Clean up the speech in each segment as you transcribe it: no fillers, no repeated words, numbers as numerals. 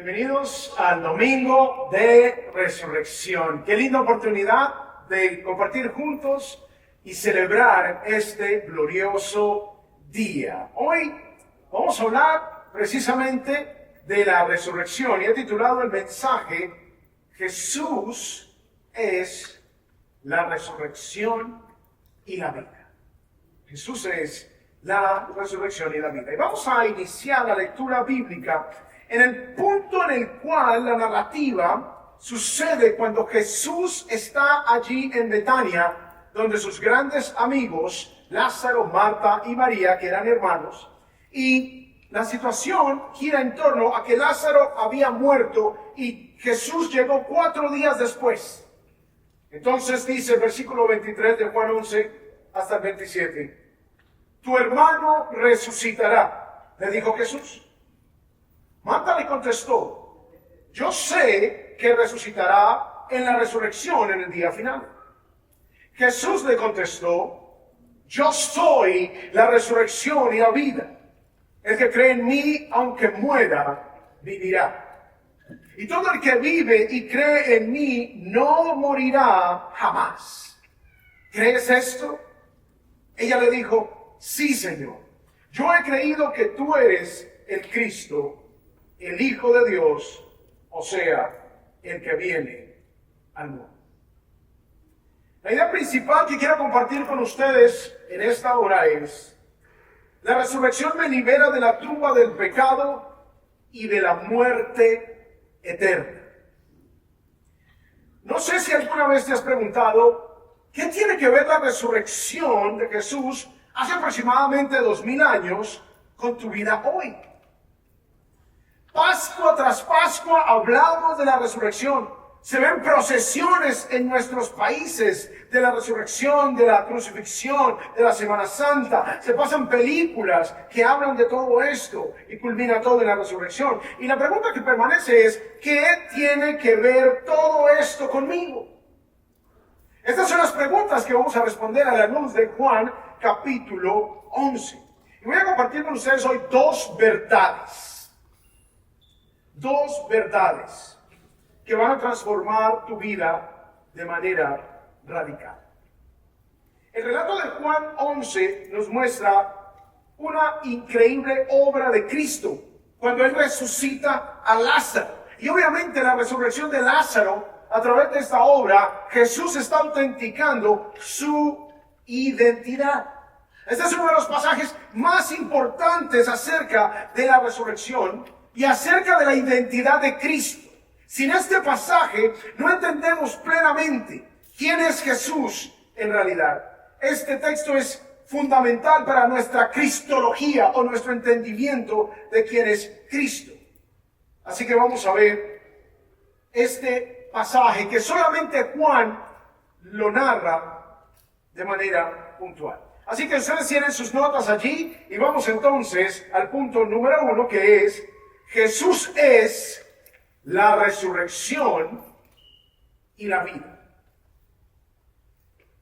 Bienvenidos al domingo de resurrección. Qué linda oportunidad de compartir juntos y celebrar este glorioso día. Hoy vamos a hablar precisamente de la resurrección y he titulado el mensaje Jesús es la resurrección y la vida. Jesús es la resurrección y la vida. Y vamos a iniciar la lectura bíblica en el punto en el cual la narrativa sucede cuando Jesús está allí en Betania, donde sus grandes amigos, Lázaro, Marta y María, que eran hermanos, y la situación gira en torno a que Lázaro había muerto y Jesús llegó 4 días después. Entonces dice el versículo 23 de Juan 11 hasta el 27, tu hermano resucitará, le dijo Jesús. Marta le contestó, yo sé que resucitará en la resurrección en el día final. Jesús le contestó, yo soy la resurrección y la vida. El que cree en mí, aunque muera, vivirá. Y todo el que vive y cree en mí no morirá jamás. ¿Crees esto? Ella le dijo, sí, Señor. Yo he creído que tú eres el Cristo, el Hijo de Dios, o sea, el que viene al mundo. La idea principal que quiero compartir con ustedes en esta hora es, la resurrección me libera de la tumba del pecado y de la muerte eterna. No sé si alguna vez te has preguntado, ¿qué tiene que ver la resurrección de Jesús hace aproximadamente 2000 años con tu vida hoy? Pascua tras Pascua hablamos de la resurrección. Se ven procesiones en nuestros países de la resurrección, de la crucifixión, de la Semana Santa. Se pasan películas que hablan de todo esto y culmina todo en la resurrección. Y la pregunta que permanece es, ¿qué tiene que ver todo esto conmigo? Estas son las preguntas que vamos a responder a la luz de Juan capítulo 11. Y voy a compartir con ustedes hoy dos verdades que van a transformar tu vida de manera radical. El relato de Juan 11 nos muestra una increíble obra de Cristo cuando Él resucita a Lázaro. Y obviamente la resurrección de Lázaro, a través de esta obra, Jesús está autenticando su identidad. Este es uno de los pasajes más importantes acerca de la resurrección y acerca de la identidad de Cristo. Sin este pasaje no entendemos plenamente quién es Jesús en realidad. Este texto es fundamental para nuestra cristología o nuestro entendimiento de quién es Cristo. Así que vamos a ver este pasaje que solamente Juan lo narra de manera puntual. Así que ustedes tienen sus notas allí y vamos entonces al punto número 1, que es Jesús es la resurrección y la vida.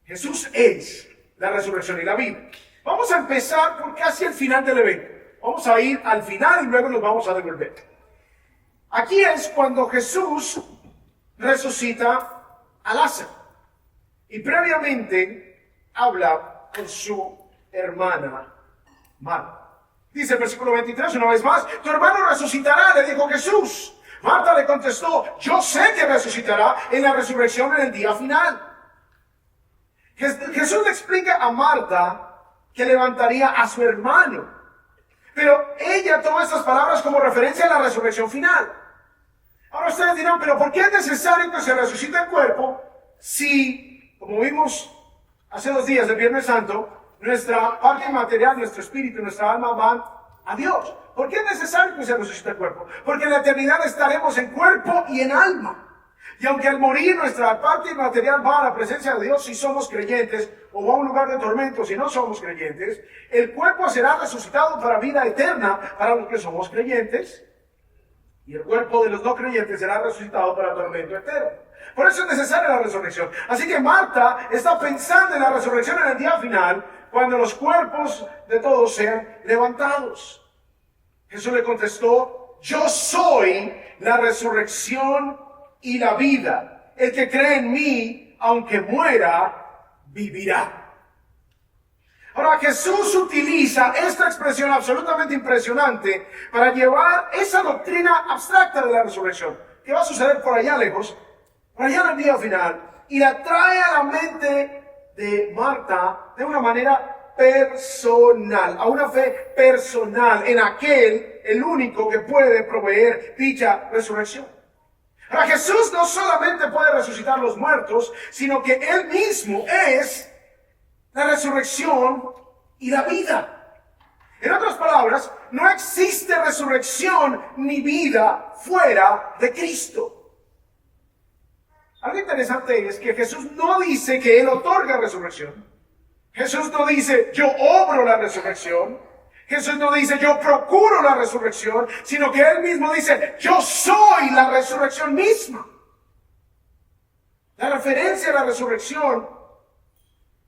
Jesús es la resurrección y la vida. Vamos a empezar por casi el final del evento. Vamos a ir al final y luego nos vamos a devolver. Aquí es cuando Jesús resucita a Lázaro. Y previamente habla con su hermana Marta. Dice el versículo 23 una vez más, tu hermano resucitará, le dijo Jesús. Marta le contestó, yo sé que resucitará en la resurrección en el día final. Jesús le explica a Marta que levantaría a su hermano. Pero ella toma estas palabras como referencia a la resurrección final. Ahora ustedes dirán, pero ¿por qué es necesario que se resucite el cuerpo si, como vimos hace 2 días, el Viernes Santo, nuestra parte material, nuestro espíritu, nuestra alma van a Dios? ¿Por qué es necesario que se resucite el cuerpo? Porque en la eternidad estaremos en cuerpo y en alma. Y aunque al morir nuestra parte material va a la presencia de Dios si somos creyentes, o va a un lugar de tormento si no somos creyentes, el cuerpo será resucitado para vida eterna para los que somos creyentes, y el cuerpo de los no creyentes será resucitado para tormento eterno. Por eso es necesaria la resurrección. Así que Marta está pensando en la resurrección en el día final, cuando los cuerpos de todos sean levantados. Jesús le contestó, yo soy la resurrección y la vida. El que cree en mí, aunque muera, vivirá. Ahora, Jesús utiliza esta expresión absolutamente impresionante para llevar esa doctrina abstracta de la resurrección, que va a suceder por allá lejos, por allá en el día final, y la trae a la mente de Marta de una manera personal, a una fe personal en aquel, el único que puede proveer dicha resurrección. Ahora, Jesús no solamente puede resucitar los muertos, sino que Él mismo es la resurrección y la vida. En otras palabras, no existe resurrección ni vida fuera de Cristo. Algo interesante es que Jesús no dice que Él otorga resurrección. Jesús no dice yo obro la resurrección. Jesús no dice yo procuro la resurrección, sino que Él mismo dice yo soy la resurrección misma. La referencia a la resurrección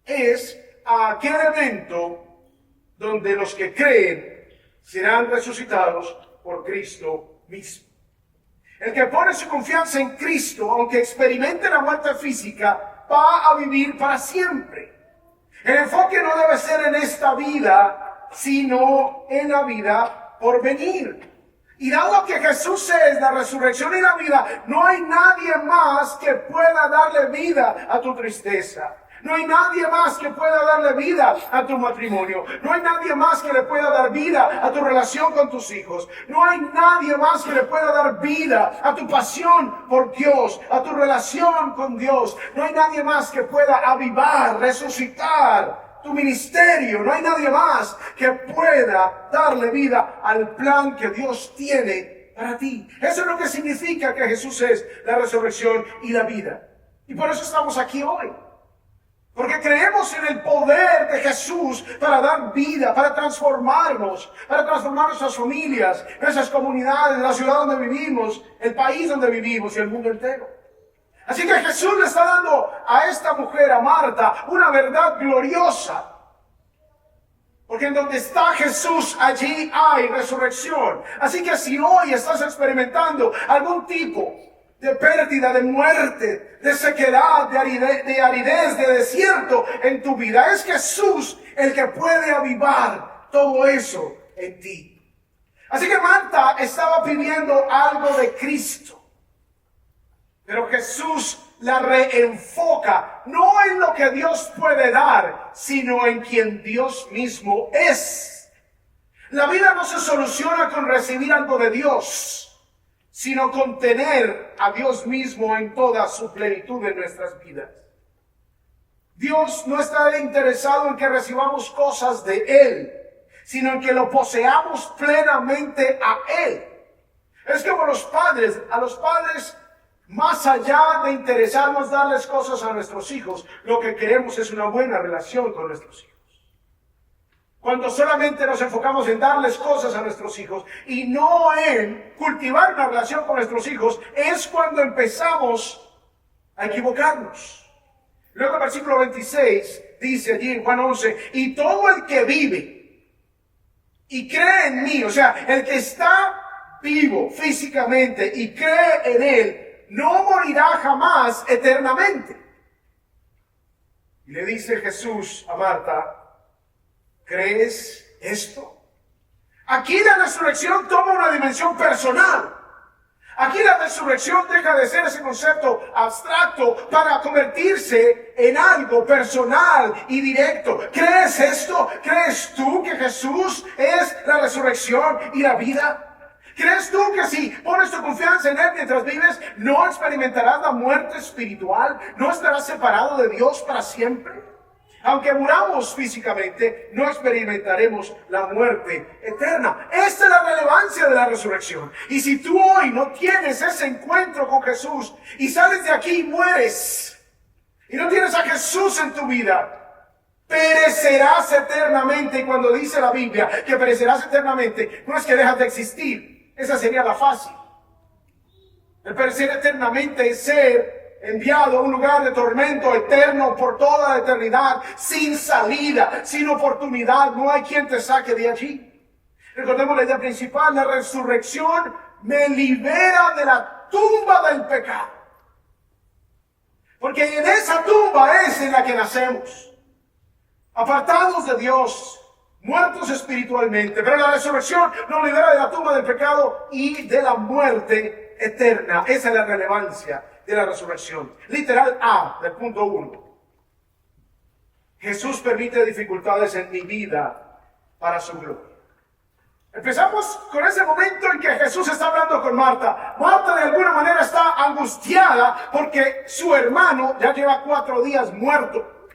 es a aquel evento donde los que creen serán resucitados por Cristo mismo. El que pone su confianza en Cristo, aunque experimente la muerte física, va a vivir para siempre. El enfoque no debe ser en esta vida, sino en la vida por venir. Y dado que Jesús es la resurrección y la vida, no hay nadie más que pueda darle vida a tu tristeza. No hay nadie más que pueda darle vida a tu matrimonio. No hay nadie más que le pueda dar vida a tu relación con tus hijos. No hay nadie más que le pueda dar vida a tu pasión por Dios, a tu relación con Dios. No hay nadie más que pueda avivar, resucitar tu ministerio. No hay nadie más que pueda darle vida al plan que Dios tiene para ti. Eso es lo que significa que Jesús es la resurrección y la vida. Y por eso estamos aquí hoy. Porque creemos en el poder de Jesús para dar vida, para transformar nuestras familias, nuestras comunidades, la ciudad donde vivimos, el país donde vivimos y el mundo entero. Así que Jesús le está dando a esta mujer, a Marta, una verdad gloriosa. Porque en donde está Jesús, allí hay resurrección. Así que si hoy estás experimentando algún tipo de pérdida, de muerte, de sequedad, de aridez, de desierto en tu vida, es Jesús el que puede avivar todo eso en ti. Así que Marta estaba pidiendo algo de Cristo, pero Jesús la reenfoca no en lo que Dios puede dar, sino en quien Dios mismo es. La vida no se soluciona con recibir algo de Dios, sino con tener a Dios mismo en toda su plenitud en nuestras vidas. Dios no está interesado en que recibamos cosas de Él, sino en que lo poseamos plenamente a Él. Es como a los padres, más allá de interesarnos darles cosas a nuestros hijos, lo que queremos es una buena relación con nuestros hijos. Cuando solamente nos enfocamos en darles cosas a nuestros hijos y no en cultivar una relación con nuestros hijos, es cuando empezamos a equivocarnos. Luego el versículo 26 dice allí en Juan 11, y todo el que vive y cree en mí, o sea, el que está vivo físicamente y cree en Él, no morirá jamás eternamente. Y le dice Jesús a Marta, ¿crees esto? Aquí la resurrección toma una dimensión personal. Aquí la resurrección deja de ser ese concepto abstracto para convertirse en algo personal y directo. ¿Crees esto? ¿Crees tú que Jesús es la resurrección y la vida? ¿Crees tú que si pones tu confianza en Él mientras vives, no experimentarás la muerte espiritual? ¿No estarás separado de Dios para siempre? Aunque muramos físicamente, no experimentaremos la muerte eterna. Esta es la relevancia de la resurrección. Y si tú hoy no tienes ese encuentro con Jesús y sales de aquí y mueres, y no tienes a Jesús en tu vida, perecerás eternamente. Y cuando dice la Biblia que perecerás eternamente, no es que dejas de existir. Esa sería la fácil. El perecer eternamente es ser enviado a un lugar de tormento eterno por toda la eternidad, sin salida, sin oportunidad. No hay quien te saque de allí. Recordemos la idea principal: la resurrección me libera de la tumba del pecado. Porque en esa tumba es en la que nacemos, apartados de Dios, muertos espiritualmente. Pero la resurrección nos libera de la tumba del pecado y de la muerte eterna. Esa es la relevancia de la resurrección. Literal A del punto 1. Jesús permite dificultades en mi vida para su gloria. Empezamos con ese momento en que Jesús está hablando con Marta. Marta de alguna manera está angustiada porque su hermano ya lleva 4 días muerto.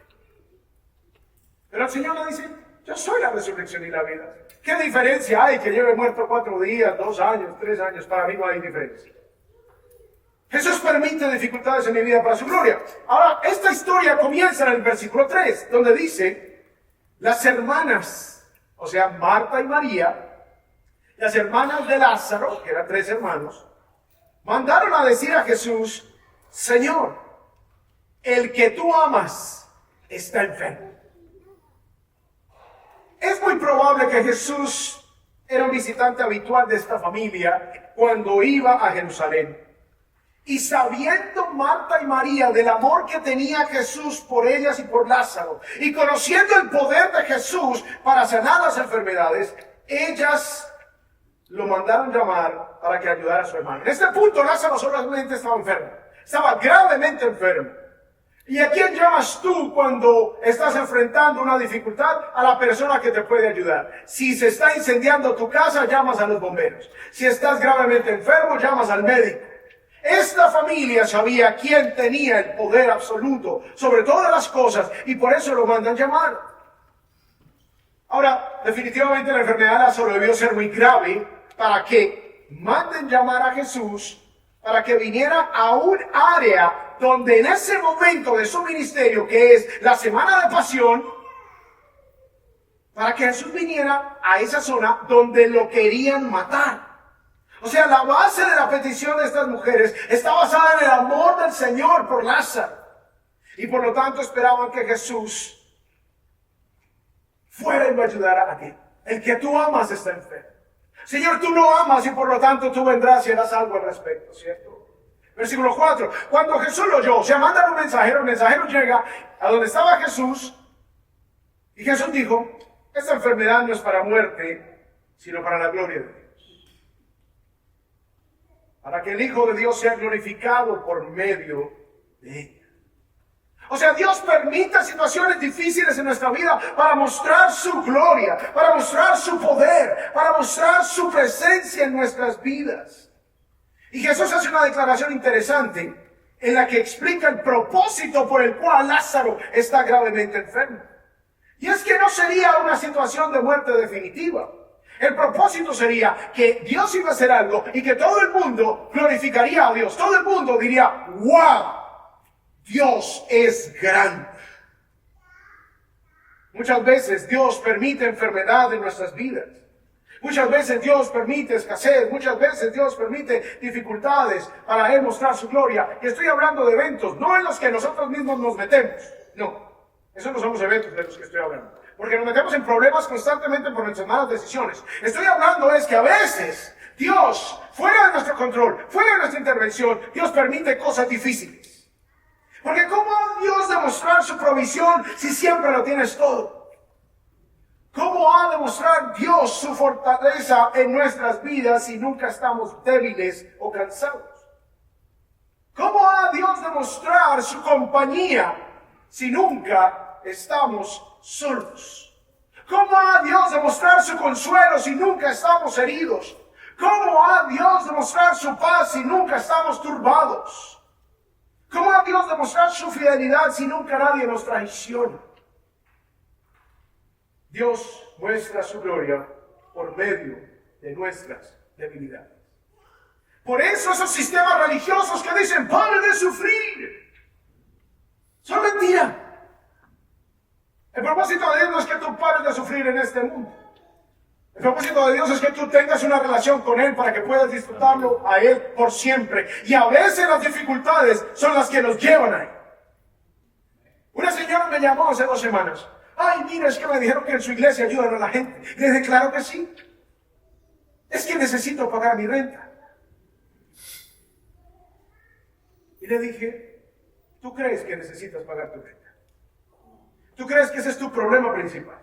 Pero el Señor le dice, yo soy la resurrección y la vida. ¿Qué diferencia hay que lleve muerto 4 días, 2 años, 3 años? Para mí no hay diferencia. Jesús permite dificultades en mi vida para su gloria. Ahora, esta historia comienza en el versículo 3, donde dice, las hermanas, o sea, Marta y María, las hermanas de Lázaro, que eran 3 hermanos, mandaron a decir a Jesús, Señor, el que tú amas está enfermo. Es muy probable que Jesús era un visitante habitual de esta familia cuando iba a Jerusalén. Y sabiendo Marta y María del amor que tenía Jesús por ellas y por Lázaro, y conociendo el poder de Jesús para sanar las enfermedades, ellas lo mandaron llamar para que ayudara a su hermano. En este punto Lázaro solamente estaba enfermo, estaba gravemente enfermo. ¿Y a quién llamas tú cuando estás enfrentando una dificultad? A la persona que te puede ayudar. Si se está incendiando tu casa, llamas a los bomberos. Si estás gravemente enfermo, llamas al médico. Esta familia sabía quién tenía el poder absoluto sobre todas las cosas y por eso lo mandan llamar. Ahora, definitivamente la enfermedad de Lázaro debió ser muy grave para que manden llamar a Jesús para que viniera a un área donde en ese momento de su ministerio, que es la semana de pasión, para que Jesús viniera a esa zona donde lo querían matar. O sea, la base de la petición de estas mujeres está basada en el amor del Señor por Lázaro. Y por lo tanto esperaban que Jesús fuera y lo ayudara a ti. El que tú amas está enfermo. Señor, tú lo amas y por lo tanto tú vendrás y harás algo al respecto, ¿cierto? Versículo 4. Cuando Jesús lo oyó, o sea, mandan un mensajero, el mensajero llega a donde estaba Jesús y Jesús dijo, esta enfermedad no es para muerte, sino para la gloria de Dios. Para que el Hijo de Dios sea glorificado por medio de ella. O sea, Dios permite situaciones difíciles en nuestra vida para mostrar su gloria, para mostrar su poder, para mostrar su presencia en nuestras vidas. Y Jesús hace una declaración interesante en la que explica el propósito por el cual Lázaro está gravemente enfermo. Y es que no sería una situación de muerte definitiva. El propósito sería que Dios iba a hacer algo y que todo el mundo glorificaría a Dios. Todo el mundo diría, ¡wow! Dios es grande. Muchas veces Dios permite enfermedad en nuestras vidas. Muchas veces Dios permite escasez. Muchas veces Dios permite dificultades para Él mostrar su gloria. Y estoy hablando de eventos, no en los que nosotros mismos nos metemos. No, esos no son los eventos de los que estoy hablando. Porque nos metemos en problemas constantemente por nuestras malas decisiones. Estoy hablando es que a veces Dios, fuera de nuestro control, fuera de nuestra intervención, Dios permite cosas difíciles. Porque ¿cómo ha Dios de mostrar su provisión si siempre lo tienes todo? ¿Cómo ha de mostrar Dios su fortaleza en nuestras vidas si nunca estamos débiles o cansados? ¿Cómo ha Dios de mostrar su compañía si nunca estamos solos? ¿Cómo ha Dios de mostrar su consuelo si nunca estamos heridos? ¿Cómo ha Dios de mostrar su paz si nunca estamos turbados? ¿Cómo ha Dios de mostrar su fidelidad si nunca nadie nos traiciona? Dios muestra su gloria por medio de nuestras debilidades. Por eso esos sistemas religiosos que dicen, pare de sufrir, son mentira. El propósito de Dios no es que tú pares de sufrir en este mundo. El propósito de Dios es que tú tengas una relación con Él para que puedas disfrutarlo a Él por siempre. Y a veces las dificultades son las que nos llevan a Él. Una señora me llamó hace 2 semanas. Ay, mira, es que me dijeron que en su iglesia ayudan a la gente. Le dije, claro que sí. Es que necesito pagar mi renta. Y le dije, ¿tú crees que necesitas pagar tu renta? ¿Tú crees que ese es tu problema principal?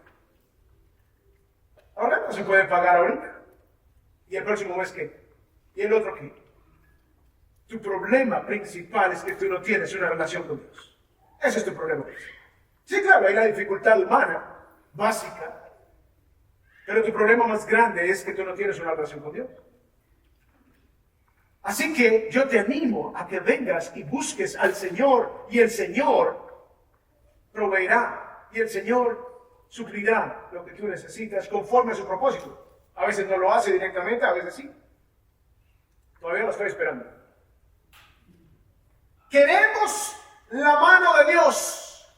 Ahora no se puede pagar ahorita. ¿Y el próximo mes qué? ¿Y el otro qué? Tu problema principal es que tú no tienes una relación con Dios. Ese es tu problema principal. Sí, claro, hay la dificultad humana, básica. Pero tu problema más grande es que tú no tienes una relación con Dios. Así que yo te animo a que vengas y busques al Señor, y el Señor proveerá, y el Señor suplirá lo que tú necesitas conforme a su propósito. A veces no lo hace directamente, a veces sí. Todavía lo estoy esperando. Queremos la mano de Dios.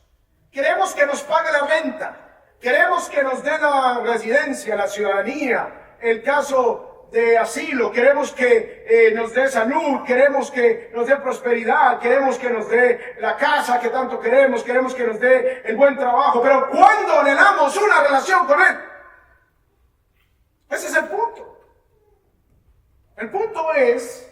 Queremos que nos pague la renta. Queremos que nos dé la residencia, la ciudadanía, el caso de asilo. Queremos que nos dé salud. Queremos que nos dé prosperidad. Queremos que nos dé la casa que tanto queremos. Queremos que nos dé el buen trabajo. Pero ¿cuándo anhelamos una relación con Él? Ese es el punto. El punto es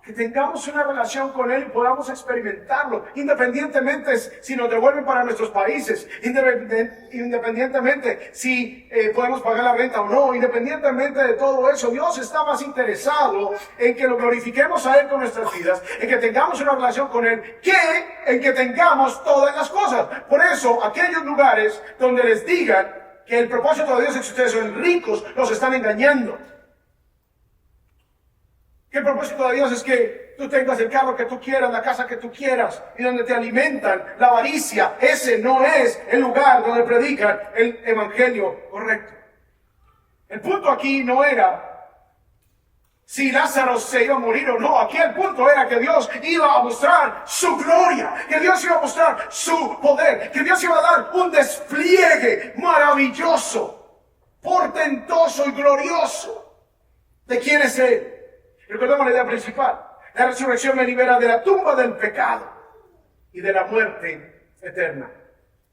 que tengamos una relación con Él y podamos experimentarlo, independientemente si nos devuelven para nuestros países, independientemente si podemos pagar la renta o no, independientemente de todo eso. Dios está más interesado en que lo glorifiquemos a Él con nuestras vidas, en que tengamos una relación con Él, que en que tengamos todas las cosas. Por eso, aquellos lugares donde les digan que el propósito de Dios es que ustedes son ricos, los están engañando. Que el propósito de Dios es que tú tengas el carro que tú quieras, la casa que tú quieras, y donde te alimentan la avaricia. Ese no es el lugar donde predican el evangelio correcto. El punto aquí no era si Lázaro se iba a morir o no. Aquí el punto era que Dios iba a mostrar su gloria, que Dios iba a mostrar su poder, que Dios iba a dar un despliegue maravilloso, portentoso y glorioso de quién es Él. Recordemos la idea principal. La resurrección me libera de la tumba del pecado y de la muerte eterna.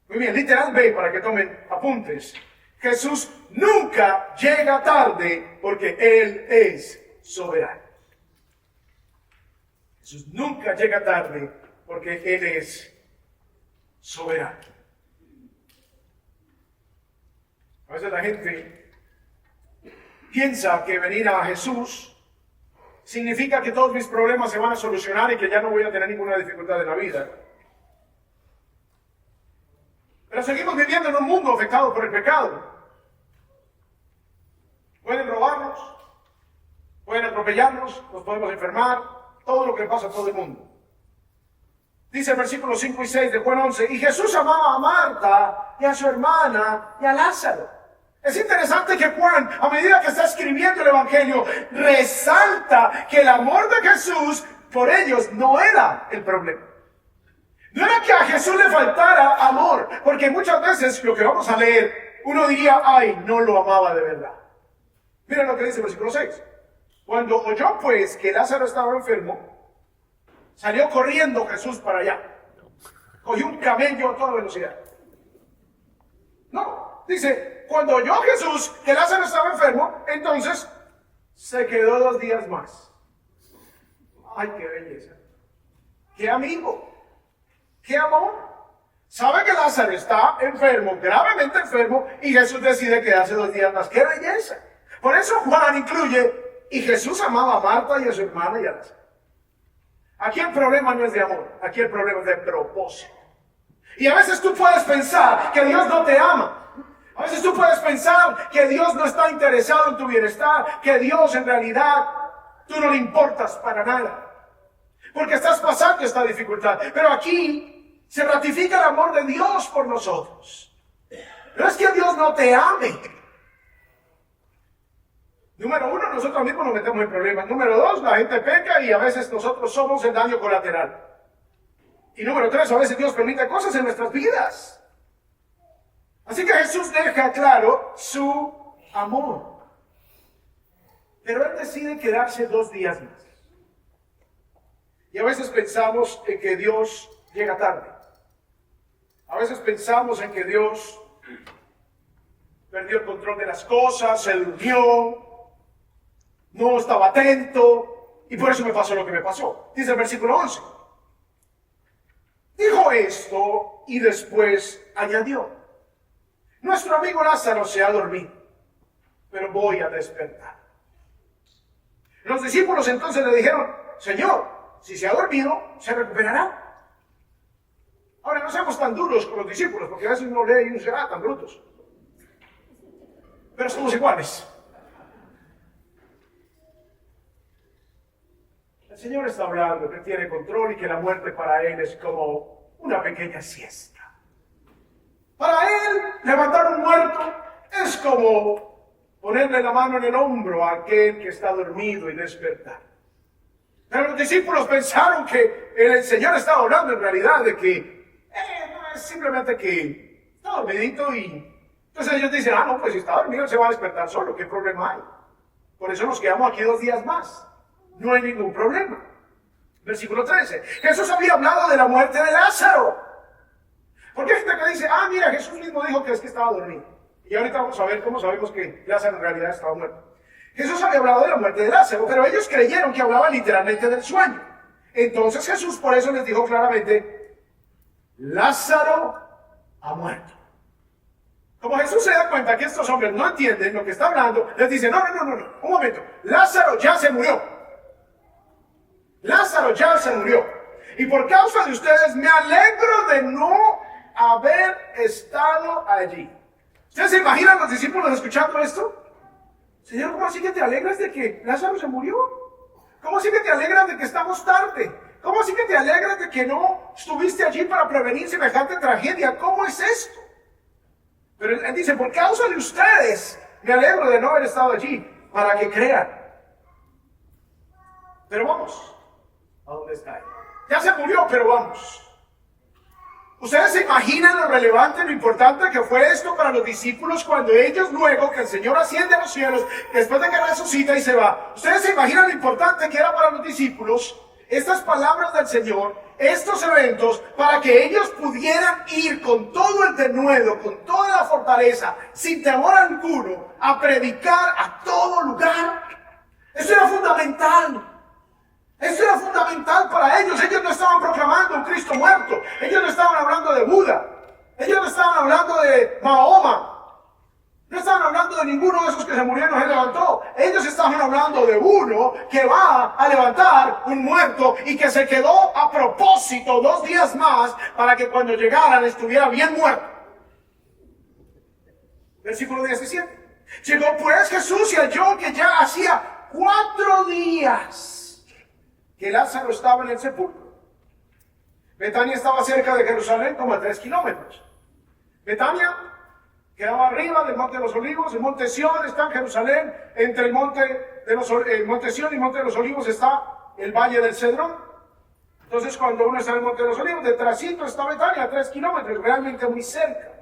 Muy bien, literal B para que tomen apuntes. Jesús nunca llega tarde porque Él es soberano. Jesús nunca llega tarde porque Él es soberano. A veces la gente piensa que venir a Jesús significa que todos mis problemas se van a solucionar y que ya no voy a tener ninguna dificultad en la vida. Pero seguimos viviendo en un mundo afectado por el pecado. Pueden robarnos, pueden atropellarnos, nos podemos enfermar, todo lo que pasa a todo el mundo. Dice el versículo 5 y 6 de Juan 11, y Jesús amaba a Marta y a su hermana y a Lázaro. Es interesante que Juan, a medida que está escribiendo el Evangelio, resalta que el amor de Jesús por ellos no era el problema. No era que a Jesús le faltara amor, porque muchas veces lo que vamos a leer, uno diría, ay, no lo amaba de verdad. Miren lo que dice el versículo 6. Cuando oyó pues que Lázaro estaba enfermo, salió corriendo Jesús para allá. Cogió un camello a toda velocidad. No, dice, cuando oyó Jesús que Lázaro estaba enfermo, entonces se quedó 2 días más. ¡Ay, qué belleza! ¡Qué amigo! ¡Qué amor! Sabe que Lázaro está enfermo, gravemente enfermo, y Jesús decide quedarse 2 días más. ¡Qué belleza! Por eso Juan incluye, y Jesús amaba a Marta y a su hermana y a Lázaro. Aquí el problema no es de amor, aquí el problema es de propósito. Y a veces tú puedes pensar que Dios no te ama. A veces tú puedes pensar que Dios no está interesado en tu bienestar, que Dios en realidad tú no le importas para nada, porque estás pasando esta dificultad. Pero aquí se ratifica el amor de Dios por nosotros. No es que Dios no te ame. Número 1, nosotros mismos nos metemos en problemas. Número 2, la gente peca y a veces nosotros somos el daño colateral. Y número 3, a veces Dios permite cosas en nuestras vidas. Así que Jesús deja claro su amor. Pero Él decide quedarse 2 días más. Y a veces pensamos en que Dios llega tarde. A veces pensamos en que Dios perdió el control de las cosas, se durmió, no estaba atento Y por eso me pasó lo que me pasó. Dice el versículo 11. Dijo esto y después añadió: nuestro amigo Lázaro se ha dormido, pero voy a despertar. Los discípulos entonces le dijeron: Señor, si se ha dormido, se recuperará. Ahora, no seamos tan duros con los discípulos, porque a veces uno lee y uno dice: tan brutos. Pero somos iguales. El Señor está hablando que tiene control y que la muerte para Él es como una pequeña siesta. Para Él, levantar un muerto es como ponerle la mano en el hombro a aquel que está dormido y despertar. Pero los discípulos pensaron que el Señor estaba hablando en realidad de que no es simplemente que está dormidito y entonces ellos dicen: no, pues si está dormido se va a despertar solo, ¿qué problema hay? Por eso nos quedamos aquí 2 días más. No hay ningún problema. Versículo 13. Jesús había hablado de la muerte de Lázaro. Porque hay gente que dice: mira, Jesús mismo dijo que es que estaba dormido. Y ahorita vamos a ver cómo sabemos que Lázaro en realidad estaba muerto. Jesús había hablado de la muerte de Lázaro, pero ellos creyeron que hablaba literalmente del sueño. Entonces Jesús por eso les dijo claramente: Lázaro ha muerto. Como Jesús se da cuenta que estos hombres no entienden lo que está hablando, les dice: no, un momento, Lázaro ya se murió. Lázaro ya se murió. Y por causa de ustedes me alegro de no haber estado allí. ¿Ustedes se imaginan los discípulos escuchando esto? Señor, ¿cómo así que te alegras de que Lázaro se murió? ¿Cómo así que te alegras de que estamos tarde? ¿Cómo así que te alegras de que no estuviste allí para prevenir semejante tragedia? ¿Cómo es esto? Pero él dice: por causa de ustedes me alegro de no haber estado allí, para que crean. Pero vamos. ¿A dónde está él? Ya se murió, pero vamos. ¿Ustedes se imaginan lo relevante, lo importante que fue esto para los discípulos cuando ellos luego que el Señor asciende a los cielos, después de que resucita y se va? ¿Ustedes se imaginan lo importante que era para los discípulos estas palabras del Señor, estos eventos, para que ellos pudieran ir con todo el denuedo, con toda la fortaleza, sin temor alguno, a predicar a todo lugar? Eso era fundamental. Eso era fundamental para ellos. Ellos no estaban proclamando un Cristo muerto. Ellos no estaban hablando de Buda. Ellos no estaban hablando de Mahoma. No estaban hablando de ninguno de esos que se murieron y se levantó. Ellos estaban hablando de uno que va a levantar un muerto y que se quedó a propósito 2 días más para que cuando llegaran estuviera bien muerto. Versículo 17. Llegó pues Jesús y halló que ya hacía 4 días que Lázaro estaba en el sepulcro. Betania estaba cerca de Jerusalén, como a 3 kilómetros. Betania quedaba arriba del Monte de los Olivos. El Monte Sión está en Jerusalén. Entre el Monte Sión y el Monte de los Olivos está el Valle del Cedrón. Entonces, cuando uno está en el Monte de los Olivos, detrásito está Betania, a 3 kilómetros, realmente muy cerca.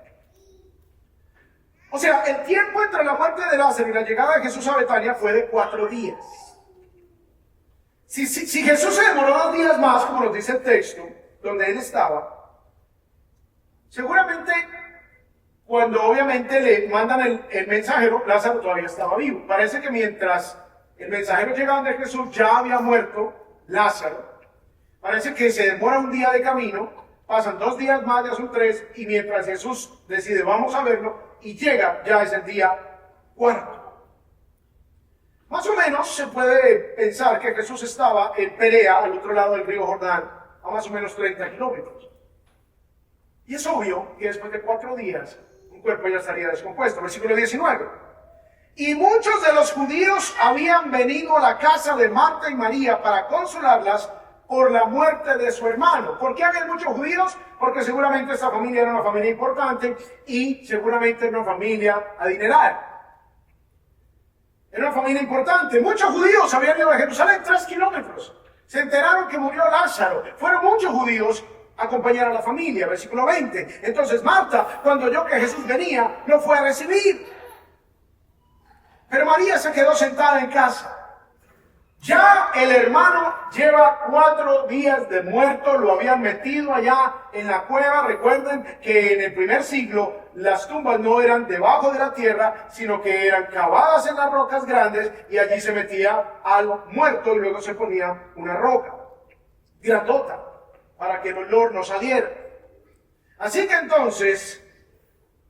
O sea, el tiempo entre la muerte de Lázaro y la llegada de Jesús a Betania fue de 4 días. Si Jesús se demoró 2 días más, como nos dice el texto, donde él estaba, seguramente cuando obviamente le mandan el mensajero, Lázaro todavía estaba vivo. Parece que mientras el mensajero llega donde Jesús, ya había muerto Lázaro. Parece que se demora 1 día de camino, pasan 2 días más, ya son 3, y mientras Jesús decide vamos a verlo, y llega, ya es el día 4. Más o menos se puede pensar que Jesús estaba en Perea, al otro lado del río Jordán, a más o menos 30 kilómetros. Y es obvio que después de 4 días, un cuerpo ya estaría descompuesto. Versículo 19. Y muchos de los judíos habían venido a la casa de Marta y María para consolarlas por la muerte de su hermano. ¿Por qué había muchos judíos? Porque seguramente esta familia era una familia importante y seguramente era una familia adinerada. Era una familia importante. Muchos judíos habían ido a Jerusalén, 3 kilómetros. Se enteraron que murió Lázaro. Fueron muchos judíos a acompañar a la familia. Versículo 20. Entonces Marta, cuando oyó que Jesús venía, lo fue a recibir. Pero María se quedó sentada en casa. Ya el hermano lleva 4 días de muerto, lo habían metido allá en la cueva. Recuerden que en el primer siglo las tumbas no eran debajo de la tierra, sino que eran cavadas en las rocas grandes y allí se metía al muerto y luego se ponía una roca grandota para que el olor no saliera. Así que entonces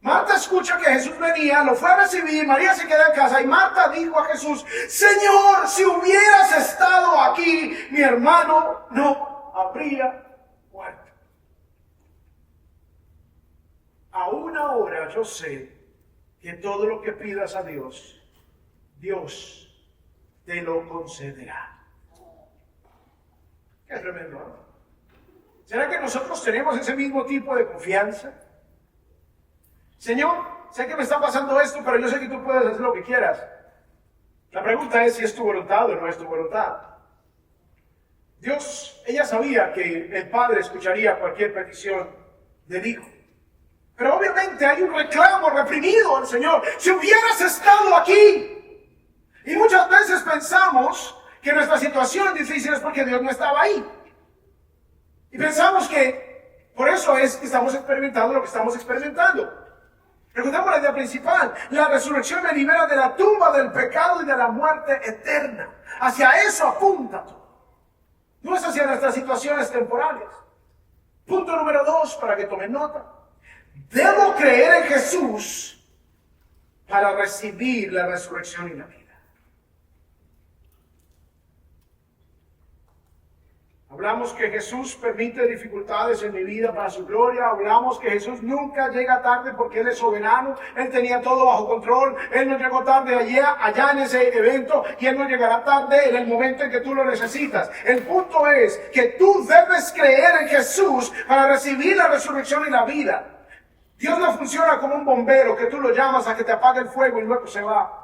Marta escucha que Jesús venía, lo fue a recibir, María se queda en casa y Marta dijo a Jesús: Señor, si hubieras estado aquí, mi hermano no habría muerto. Aún ahora yo sé que todo lo que pidas a Dios, Dios te lo concederá. Qué tremendo, ¿no? ¿Será que nosotros tenemos ese mismo tipo de confianza? Señor, sé que me está pasando esto, pero yo sé que tú puedes hacer lo que quieras. La pregunta es si es tu voluntad o no es tu voluntad. Dios, ella sabía que el Padre escucharía cualquier petición del Hijo. Pero obviamente hay un reclamo reprimido al Señor. Si hubieras estado aquí. Y muchas veces pensamos que nuestra situación es difícil es porque Dios no estaba ahí. Y pensamos que por eso es que estamos experimentando lo que estamos experimentando. Recordemos la idea principal: la resurrección me libera de la tumba, del pecado y de la muerte eterna. Hacia eso apunta todo. No es hacia nuestras situaciones temporales. Punto número 2, para que tomen nota. Debo creer en Jesús para recibir la resurrección y la vida. Hablamos que Jesús permite dificultades en mi vida para su gloria. Hablamos que Jesús nunca llega tarde porque Él es soberano. Él tenía todo bajo control. Él no llegó tarde allá en ese evento y Él no llegará tarde en el momento en que tú lo necesitas. El punto es que tú debes creer en Jesús para recibir la resurrección y la vida. Dios no funciona como un bombero que tú lo llamas a que te apague el fuego y luego se va.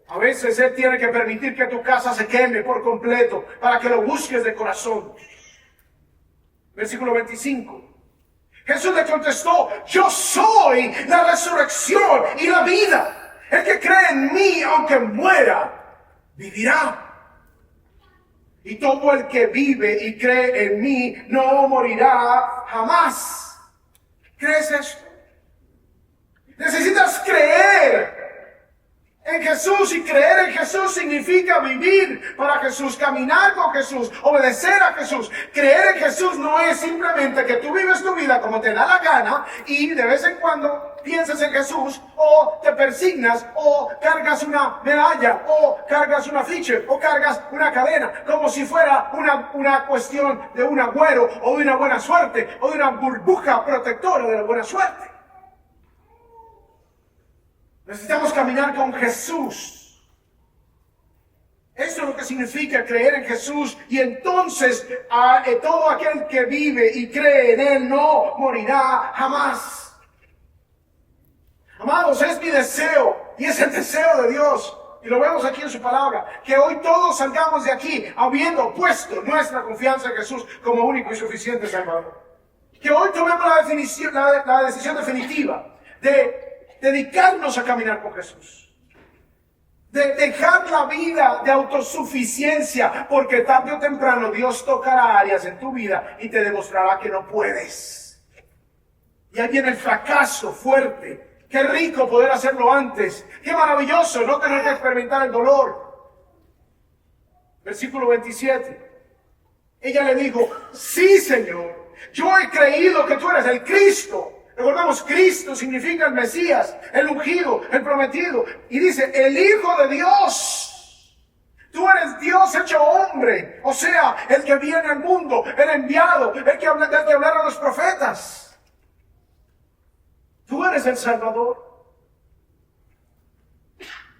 A veces Él tiene que permitir que tu casa se queme por completo para que lo busques de corazón. Versículo 25. Jesús le contestó: yo soy la resurrección y la vida. El que cree en mí, aunque muera, vivirá. Y todo el que vive y cree en mí no morirá jamás. ¿Crees esto? Necesitas creer en Jesús, y creer en Jesús significa vivir para Jesús, caminar con Jesús, obedecer a Jesús. Creer en Jesús no es simplemente que tú vives tu vida como te da la gana y de vez en cuando piensas en Jesús o te persignas o cargas una medalla o cargas un afiche o cargas una cadena como si fuera una cuestión de un agüero o de una buena suerte o de una burbuja protectora de la buena suerte. Necesitamos caminar con Jesús. Eso es lo que significa creer en Jesús. Y entonces todo aquel que vive y cree en Él no morirá jamás. Amados, es mi deseo y es el deseo de Dios. Y lo vemos aquí en su palabra. Que hoy todos salgamos de aquí habiendo puesto nuestra confianza en Jesús como único y suficiente Salvador. Que hoy tomemos la decisión definitiva de dedicarnos a caminar con Jesús. De dejar la vida de autosuficiencia, porque tarde o temprano Dios tocará áreas en tu vida y te demostrará que no puedes. Y ahí viene el fracaso fuerte. Qué rico poder hacerlo antes. Qué maravilloso no tener que experimentar el dolor. Versículo 27. Ella le dijo: sí, Señor, yo he creído que tú eres el Cristo. Recordamos, Cristo significa el Mesías, el ungido, el prometido. Y dice, el Hijo de Dios. Tú eres Dios hecho hombre. O sea, el que viene al mundo, el enviado, el que hablar a los profetas. Tú eres el Salvador.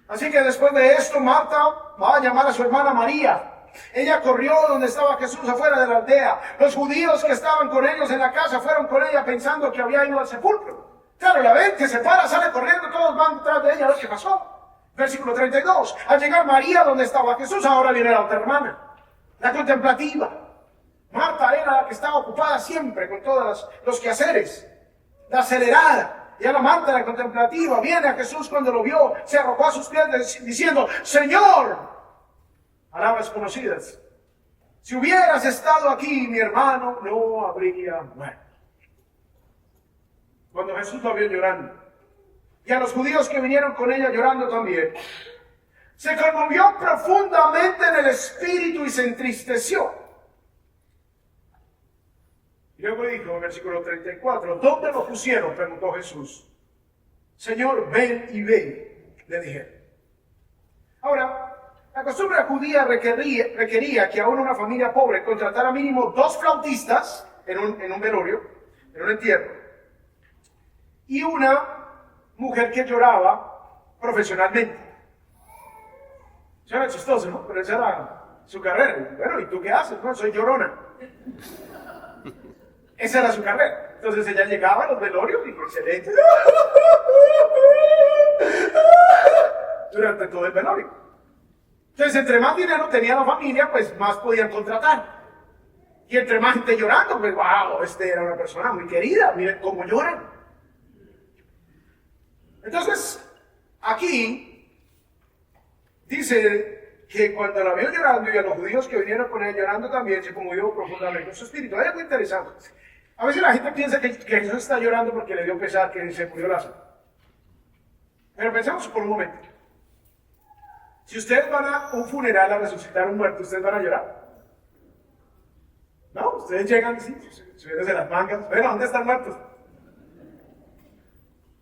Así que después de esto, Marta va a llamar a su hermana María. Ella corrió donde estaba Jesús, afuera de la aldea. Los judíos que estaban con ellos en la casa fueron con ella pensando que había ido al sepulcro. Claro, la ven que se para, sale corriendo, todos van detrás de ella a ver qué pasó. Versículo 32. Al llegar María donde estaba Jesús, ahora viene la otra hermana, la contemplativa. Marta era la que estaba ocupada siempre con todos los quehaceres, la acelerada. Y a la Marta, la contemplativa, viene a Jesús cuando lo vio, se arrojó a sus pies diciendo: Señor, palabras conocidas. Si hubieras estado aquí, mi hermano no habría muerto. Cuando Jesús lo vio llorando, y a los judíos que vinieron con ella llorando también, se conmovió profundamente en el espíritu y se entristeció. Y luego dijo en versículo 34, ¿dónde lo pusieron?, preguntó Jesús. Señor, ven y ve, le dijeron. Ahora, la costumbre judía requería que aún una familia pobre contratara mínimo 2 flautistas en un velorio, en un entierro, y una mujer que lloraba profesionalmente. Eso era chistoso, ¿no? Pero esa era su carrera. Bueno, ¿y tú qué haces? No, soy llorona. Esa era su carrera. Entonces ella llegaba a los velorios y excelente. Durante todo el velorio. Entonces, entre más dinero tenía la familia, pues más podían contratar. Y entre más gente llorando, pues wow, era una persona muy querida. Miren cómo lloran. Entonces, aquí dice que cuando la vio llorando y a los judíos que vinieron con él llorando también, se conmovió profundamente en su espíritu. Hay algo interesante. A veces la gente piensa que Jesús está llorando porque le dio pesar que se murió Lázaro. Pero pensemos por un momento. Si ustedes van a un funeral a resucitar un muerto, ¿ustedes van a llorar? No, ustedes llegan, sí, subiéndose las mangas. Bueno, ¿dónde están muertos?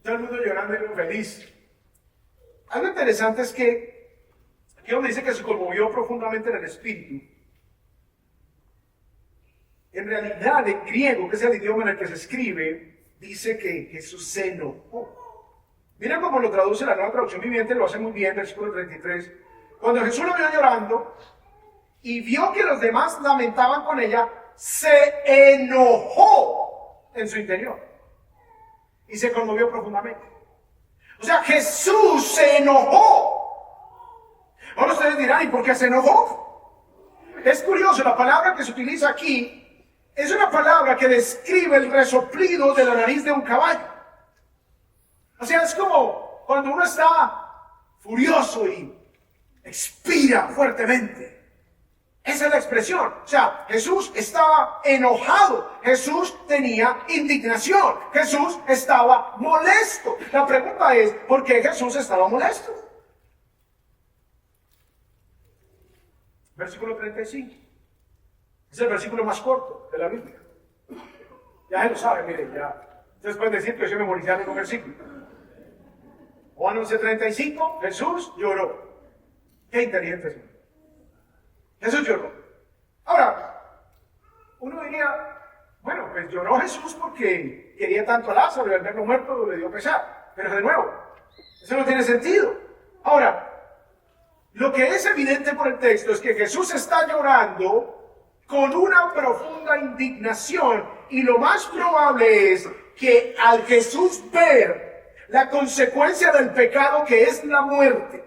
Todo el mundo llorando y feliz. Algo interesante es que aquí donde dice que se conmovió profundamente en el espíritu, en realidad en griego, que es el idioma en el que se escribe, dice que Jesús se enojó. Mira cómo lo traduce la Nueva Traducción Viviente, lo hace muy bien, versículo 33. Cuando Jesús lo vio llorando y vio que los demás lamentaban con ella, se enojó en su interior y se conmovió profundamente. O sea, Jesús se enojó. Ahora ustedes dirán, ¿y por qué se enojó? Es curioso, la palabra que se utiliza aquí es una palabra que describe el resoplido de la nariz de un caballo. O sea, es como cuando uno está furioso y expira fuertemente. Esa es la expresión. O sea, Jesús estaba enojado. Jesús tenía indignación. Jesús estaba molesto. La pregunta es, ¿por qué Jesús estaba molesto? Versículo 35. Es el versículo más corto de la Biblia. Ya se lo saben, miren, ya. Ustedes pueden decir que yo memoricé algún versículo. Juan 11:35, Jesús lloró. Qué inteligente es. Jesús lloró. Ahora, uno diría, bueno, pues lloró Jesús porque quería tanto a Lázaro y al verlo muerto le dio pesar. Pero de nuevo, eso no tiene sentido. Ahora, lo que es evidente por el texto es que Jesús está llorando con una profunda indignación, y lo más probable es que al Jesús ver la consecuencia del pecado que es la muerte,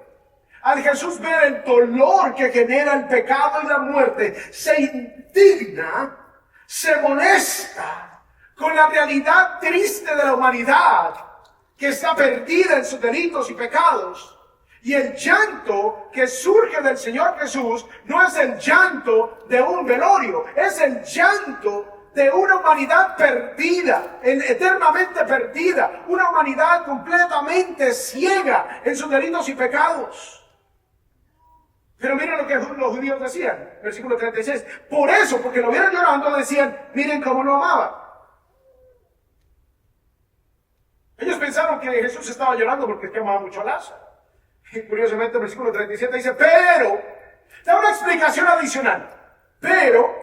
al Jesús ver el dolor que genera el pecado y la muerte, se indigna, se molesta con la realidad triste de la humanidad que está perdida en sus delitos y pecados. Y el llanto que surge del Señor Jesús no es el llanto de un velorio, es el llanto de una humanidad perdida, eternamente perdida, una humanidad completamente ciega en sus delitos y pecados. Pero miren lo que los judíos decían, versículo 36. Por eso, porque lo vieron llorando, decían, miren cómo lo amaba. Ellos pensaron que Jesús estaba llorando porque es que amaba mucho a Lázaro. Y curiosamente el versículo 37 dice, pero, da una explicación adicional. Pero,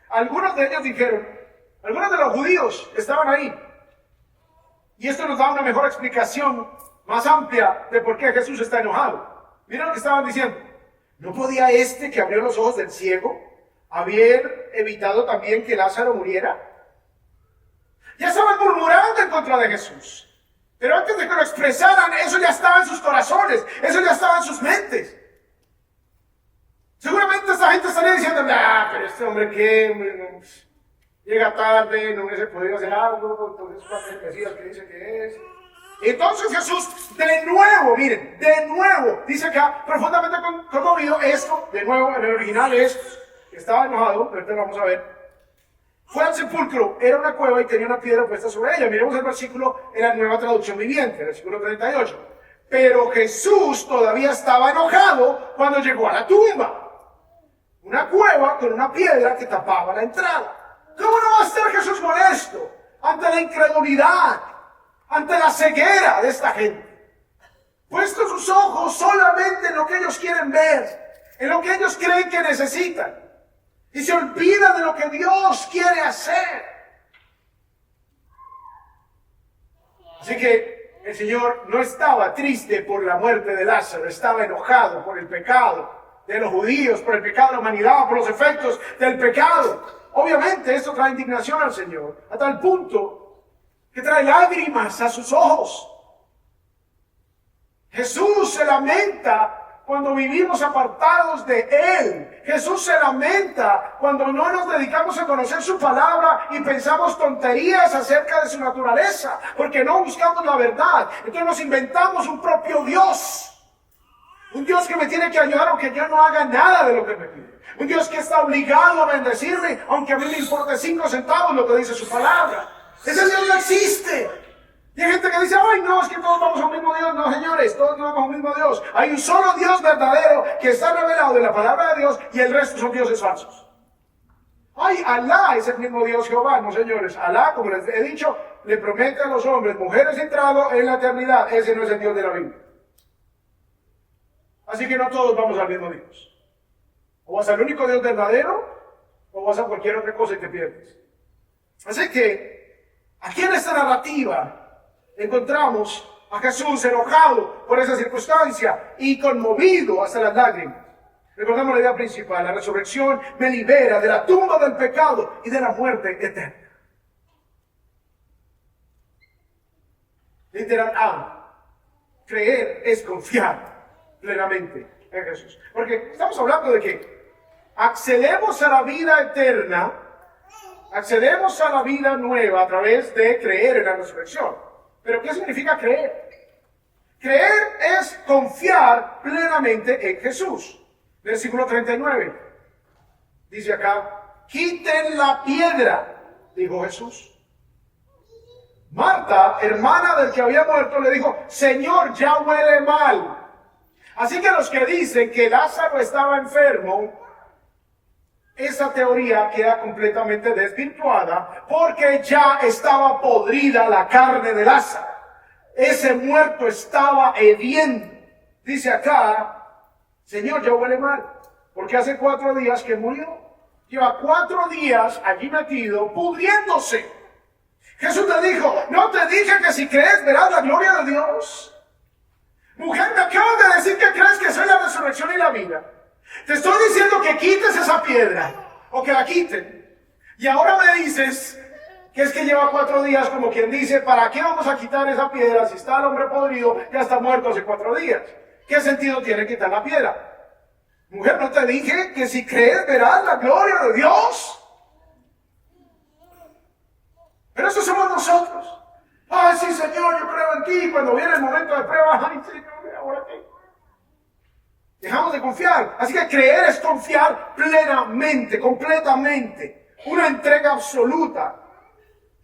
algunos de ellos dijeron, algunos de los judíos estaban ahí. Y esto nos da una mejor explicación más amplia de por qué Jesús está enojado. Miren lo que estaban diciendo. ¿No podía este que abrió los ojos del ciego haber evitado también que Lázaro muriera? Ya estaban murmurando en contra de Jesús. Pero antes de que lo expresaran, eso ya estaba en sus corazones, eso ya estaba en sus mentes. Seguramente esta gente estaría diciendo, pero este hombre que llega tarde, no hubiese podido hacer algo, entonces ¿cuál es el Mesías que dice que es? Entonces Jesús de nuevo, miren, de nuevo, dice acá, profundamente conmovido, esto, de nuevo, en el original estaba enojado, pero ahorita lo vamos a ver. Fue al sepulcro, era una cueva y tenía una piedra puesta sobre ella. Miremos el versículo en la Nueva Traducción Viviente, el versículo 38. Pero Jesús todavía estaba enojado cuando llegó a la tumba. Una cueva con una piedra que tapaba la entrada. ¿Cómo no va a estar Jesús molesto ante la incredulidad, ante la ceguera de esta gente? Puestos sus ojos solamente en lo que ellos quieren ver, en lo que ellos creen que necesitan. Y se olvida de lo que Dios quiere hacer. Así que el Señor no estaba triste por la muerte de Lázaro, estaba enojado por el pecado de los judíos, por el pecado de la humanidad, por los efectos del pecado. Obviamente esto trae indignación al Señor, a tal punto que trae lágrimas a sus ojos. Jesús se lamenta cuando vivimos apartados de Él. Jesús se lamenta cuando no nos dedicamos a conocer su palabra y pensamos tonterías acerca de su naturaleza, porque no buscamos la verdad. Entonces nos inventamos un propio Dios. Un Dios que me tiene que ayudar aunque yo no haga nada de lo que me pide. Un Dios que está obligado a bendecirme aunque a mí me importe 5 centavos lo que dice su palabra. Ese Dios no existe. Y hay gente que dice, ay no, es que todos vamos a un mismo Dios. No, señores, todos no vamos a un mismo Dios. Hay un solo Dios verdadero que está revelado en la palabra de Dios y el resto son dioses falsos. Ay, Alá es el mismo Dios Jehová. No, señores, Alá, como les he dicho, le promete a los hombres mujeres y entrado en la eternidad. Ese no es el Dios de la Biblia. Así que no todos vamos al mismo Dios. O vas al único Dios verdadero, o vas a cualquier otra cosa y te pierdes. Así que, aquí en esta narrativa, encontramos a Jesús enojado por esa circunstancia y conmovido hasta las lágrimas. Recordemos la idea principal: la resurrección me libera de la tumba del pecado y de la muerte eterna. Literal A. Creer es confiar plenamente en Jesús. Porque estamos hablando de que accedemos a la vida eterna, accedemos a la vida nueva a través de creer en la resurrección. Pero ¿qué significa creer? Creer es confiar plenamente en Jesús. Versículo 39. Dice acá, quiten la piedra, dijo Jesús. Marta, hermana del que había muerto, le dijo, Señor, ya huele mal. Así que los que dicen que Lázaro estaba enfermo, esa teoría queda completamente desvirtuada porque ya estaba podrida la carne de Lázaro. Ese muerto estaba hediendo. Dice acá, Señor, ya huele mal, porque hace 4 días que murió. Lleva 4 días allí metido, pudriéndose. Jesús te dijo, ¿no te dije que si crees verás la gloria de Dios? Mujer, me acabas de decir que crees que soy la resurrección y la vida. Te estoy diciendo que quites esa piedra, o que la quiten. Y ahora me dices que es que lleva 4 días, como quien dice, ¿para qué vamos a quitar esa piedra si está el hombre podrido, ya está muerto hace 4 días? ¿Qué sentido tiene quitar la piedra? Mujer, ¿no te dije que si crees verás la gloria de Dios? Pero eso somos nosotros. Ay, sí, Señor, yo creo en ti. Cuando viene el momento de prueba, ay, Señor, ahora qué. Dejamos de confiar. Así que creer es confiar plenamente, completamente. Una entrega absoluta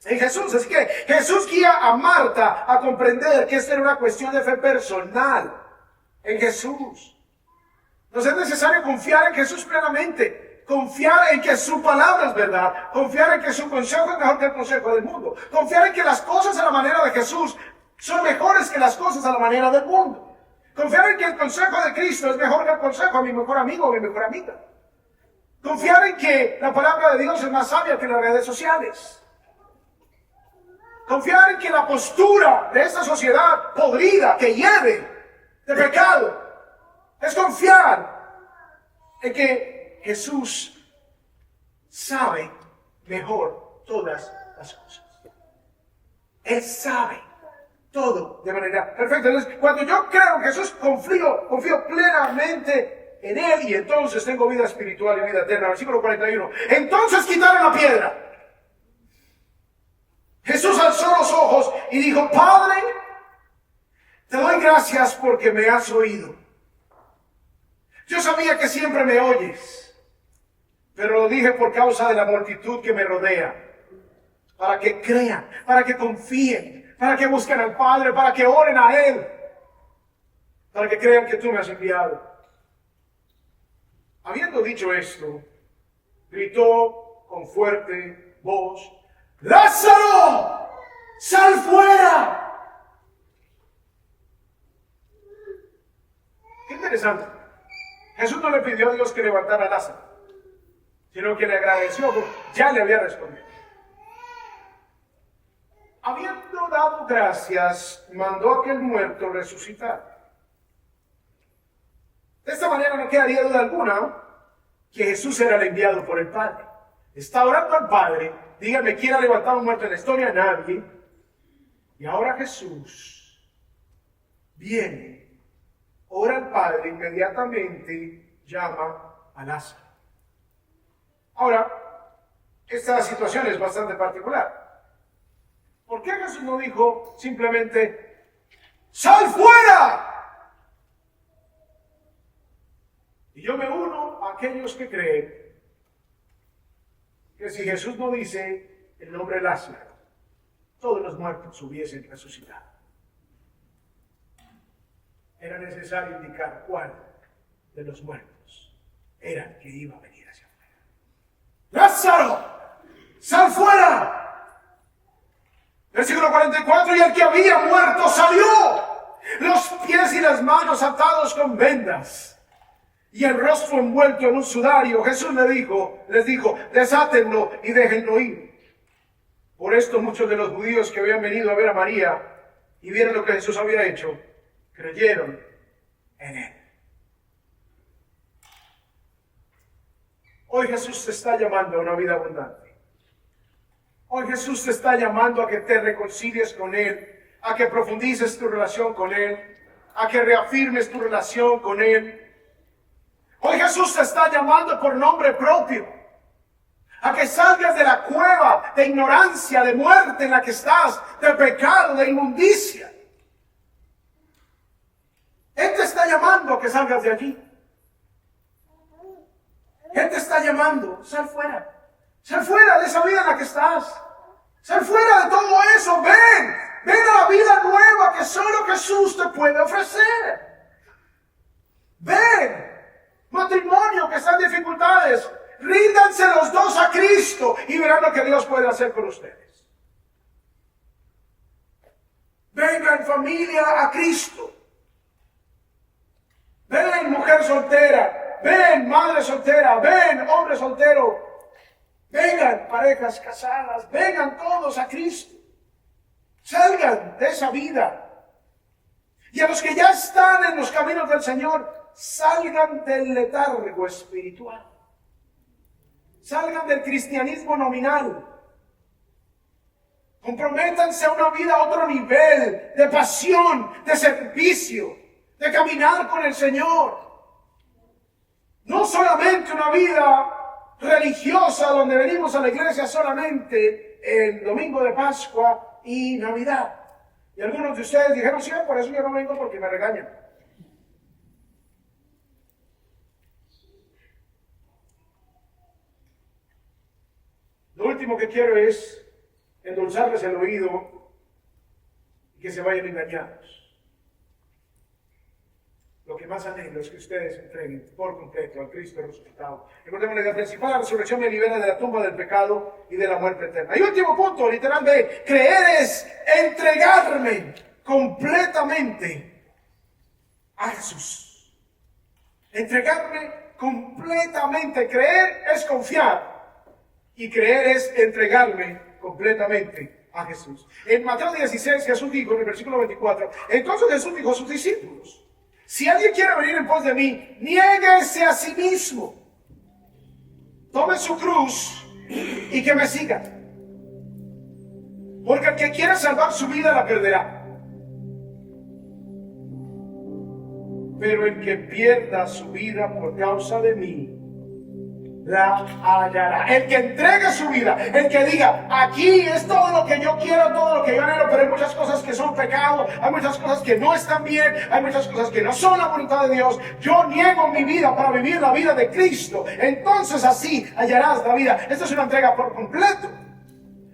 en Jesús. Así que Jesús guía a Marta a comprender que esta era una cuestión de fe personal en Jesús. Nos es necesario confiar en Jesús plenamente. Confiar en que su palabra es verdad. Confiar en que su consejo es mejor que el consejo del mundo. Confiar en que las cosas a la manera de Jesús son mejores que las cosas a la manera del mundo. Confiar en que el consejo de Cristo es mejor que el consejo a mi mejor amigo o mi mejor amiga. Confiar en que la palabra de Dios es más sabia que las redes sociales. Confiar en que la postura de esta sociedad podrida, que hiede de pecado, es confiar en que Jesús sabe mejor todas las cosas. Él sabe todo de manera perfecta. Entonces, cuando yo creo en Jesús, confío plenamente en Él y entonces tengo vida espiritual y vida eterna. Versículo 41. Entonces quitaron la piedra. Jesús alzó los ojos y dijo, Padre, Te doy gracias porque me has oído. Yo sabía que siempre me oyes, pero lo dije por causa de la multitud que me rodea, para que crean, para que confíen, para que busquen al Padre, para que oren a Él, para que crean que tú me has enviado. Habiendo dicho esto, gritó con fuerte voz: ¡Lázaro, sal fuera! Qué interesante. Jesús no le pidió a Dios que levantara a Lázaro, sino que le agradeció porque ya le había respondido. Habiendo dado gracias, mandó a aquel muerto resucitar. De esta manera no quedaría duda alguna que Jesús era el enviado por el Padre. Está orando al Padre. Dígame, ¿quién ha levantado un muerto en la historia? Nadie. Y ahora Jesús viene, ora al Padre, inmediatamente llama a Lázaro. Ahora, esta situación es bastante particular. ¿Por qué Jesús no dijo simplemente, ¡sal fuera! Y yo me uno a aquellos que creen que si Jesús no dice el nombre Lázaro, todos los muertos hubiesen resucitado. Era necesario indicar cuál de los muertos era el que iba a venir hacia afuera. ¡Lázaro, sal fuera! Versículo 44, y el que había muerto salió, los pies y las manos atados con vendas, y el rostro envuelto en un sudario. Jesús les dijo, desátenlo y déjenlo ir. Por esto muchos de los judíos que habían venido a ver a María y vieron lo que Jesús había hecho, creyeron en él. Hoy Jesús te está llamando a una vida abundante. Hoy Jesús te está llamando a que te reconcilies con Él, a que profundices tu relación con Él, a que reafirmes tu relación con Él. Hoy Jesús te está llamando por nombre propio, a que salgas de la cueva de ignorancia, de muerte en la que estás, de pecado, de inmundicia. Él te está llamando a que salgas de allí. Él te está llamando, sal fuera. Sal fuera de esa vida en la que estás. Sal fuera de todo eso. Ven a la vida nueva que solo Jesús te puede ofrecer. Ven, matrimonio que está en dificultades. Ríndanse los dos a Cristo y verán lo que Dios puede hacer con ustedes. Vengan familia a Cristo. Ven mujer soltera. Ven madre soltera. Ven hombre soltero. Vengan parejas casadas, vengan todos a Cristo. Salgan de esa vida. Y a los que ya están en los caminos del Señor, salgan del letargo espiritual. Salgan del cristianismo nominal. Comprométanse a una vida a otro nivel de pasión, de servicio, de caminar con el Señor. No solamente una vida religiosa donde venimos a la iglesia solamente el domingo de Pascua y Navidad. Y algunos de ustedes dijeron, sí, por eso yo no vengo porque me regañan. Lo último que quiero es endulzarles el oído y que se vayan engañados. Lo que más anhelo es que ustedes entreguen por completo al Cristo resucitado. Recordemos que la principal resurrección me libera de la tumba del pecado y de la muerte eterna. Y último punto, literal B, creer es entregarme completamente a Jesús. Entregarme completamente. Creer es confiar y creer es entregarme completamente a Jesús. En Mateo 16 Jesús dijo en el versículo 24, entonces Jesús dijo a sus discípulos, si alguien quiere venir en pos de mí, niéguese a sí mismo. Tome su cruz y que me siga. Porque el que quiera salvar su vida la perderá. Pero el que pierda su vida por causa de mí, la hallará. El que entregue su vida, el que diga, aquí es todo lo que yo quiero, todo lo que yo anhelo, pero hay muchas cosas que son pecado, hay muchas cosas que no están bien, hay muchas cosas que no son la voluntad de Dios. Yo niego mi vida para vivir la vida de Cristo. Entonces así hallarás la vida. Esto es una entrega por completo.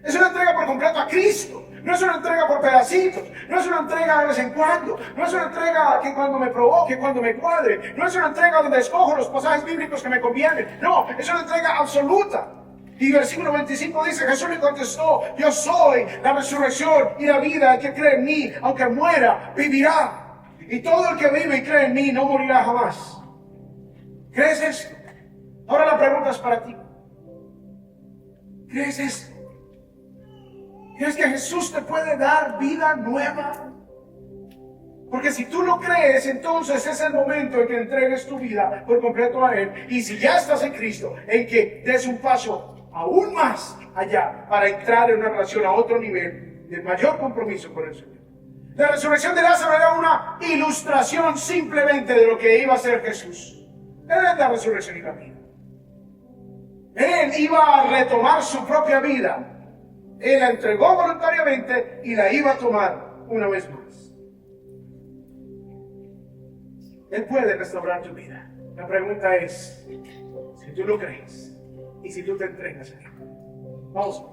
Es una entrega por completo a Cristo. No es una entrega por pedacitos. No es una entrega de vez en cuando. No es una entrega que cuando me provoque, cuando me cuadre. No es una entrega donde escojo los pasajes bíblicos que me convienen. No, es una entrega absoluta. Y versículo 25 dice, Jesús le contestó, yo soy la resurrección y la vida. El que cree en mí, aunque muera, vivirá. Y todo el que vive y cree en mí no morirá jamás. ¿Crees esto? Ahora la pregunta es para ti. ¿Crees esto? ¿Crees que Jesús te puede dar vida nueva? Porque si tú lo crees, entonces es el momento en que entregues tu vida por completo a Él. Y si ya estás en Cristo, en que des un paso aún más allá para entrar en una relación a otro nivel de mayor compromiso con el Señor. La resurrección de Lázaro era una ilustración simplemente de lo que iba a ser Jesús. Él es la resurrección y la vida. Él iba a retomar su propia vida. Él la entregó voluntariamente y la iba a tomar una vez más. Él puede restaurar tu vida. La pregunta es, si tú lo crees y si tú te entregas a Él. Vamos.